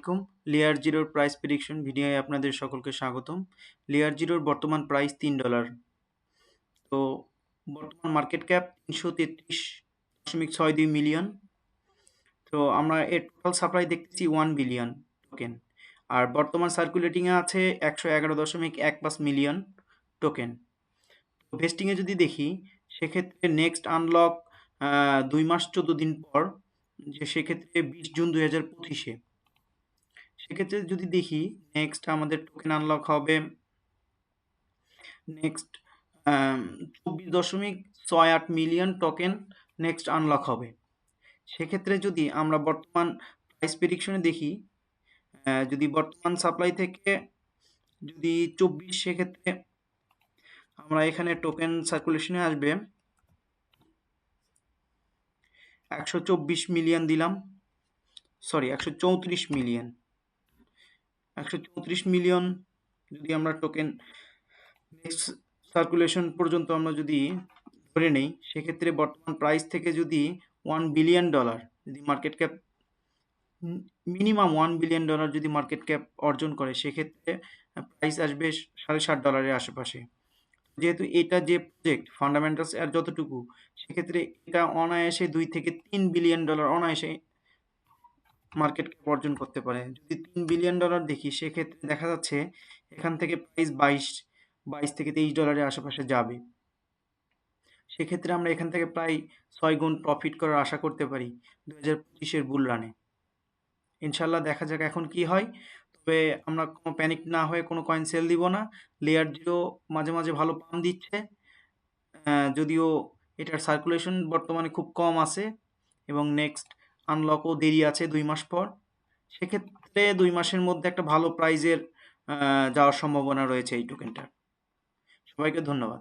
আলাইকুম। লেয়ার জিরোর price prediction ভিডিওয়ে আপনাদের সকলকে স্বাগতম। লেয়ার জিরোর বর্তমান প্রাইস $3। তো বর্তমান মার্কেট ক্যাপ ৩৩৩.৬২ মিলিয়ন। তো আমরা এর টোটাল সাপ্লাই দেখতেছি 1 বিলিয়ন টোকেন। আর বর্তমান সার্কুলেটিংয়ে আছে ১১১.১৫ মিলিয়ন টোকেন। ভেস্টিংয়ে যদি দেখি সেক্ষেত্রে নেক্সট আনলক ২ মাস ১৪ দিন পর, যে সেক্ষেত্রে ২০ জুন ২০২৫-এ। সেক্ষেত্রে যদি দেখি নেক্সট আমাদের টোকেন আনলক হবে next ২৪.৬৮ million token next unlock হবে। সেক্ষেত্রে যদি আমরা বর্তমান প্রাইস প্রেডিকশনে দেখি, যদি বর্তমান সাপ্লাই থেকে যদি ২৪, সেক্ষেত্রে আমরা এখানে টোকেন সার্কুলেশনে আসবে ১২৪ মিলিয়ন দিলাম, সরি ১৩৪ মিলিয়ন। ১৩৪ মিলিয়ন যদি আমরা টোকেন নেক্সট সার্কুলেশন পর্যন্ত আমরা যদি ধরে নেই, সেক্ষেত্রে বর্তমান প্রাইস থেকে যদি $1 বিলিয়ন যদি মার্কেট ক্যাপ মিনিমাম $1 বিলিয়ন যদি মার্কেট ক্যাপ অর্জন করে, সেক্ষেত্রে প্রাইস আসবে $7.৫ আশেপাশে। যেহেতু এটা যে প্রজেক্ট ফান্ডামেন্টালস এর যতটুকু, সেক্ষেত্রে এটা অনায়াসে $2 থেকে $3 বিলিয়ন অনায়াসে মার্কেট ক্যাপ অর্জন করতে পারে। যদি $3 বিলিয়ন দেখি, সেক্ষেত্রে দেখা যাচ্ছে এখান থেকে প্রাইস $22 থেকে $23 আশেপাশে যাবে। সেক্ষেত্রে আমরা এখান থেকে প্রায় 6 গুণ প্রফিট করার আশা করতে পারি 2025-এর বুল রানে। ইনশাল্লাহ দেখা যাক এখন কি হয়। তবে আমরা কোনো প্যানিক না হয়ে কোনো কয়েন সেল দিব না। লেয়ার জিরো মাঝে মাঝে ভালো পাম্প দিচ্ছে, যদিও এটার সার্কুলেশন বর্তমানে খুব কম আছে এবং নেক্সট আনলকও দেরি আছে 2 মাস পর। সেক্ষেত্রে 2 মাসের মধ্যে একটা ভালো প্রাইজের যাওয়ার সম্ভাবনা রয়েছে এই টোকেনটার। সবাইকে ধন্যবাদ।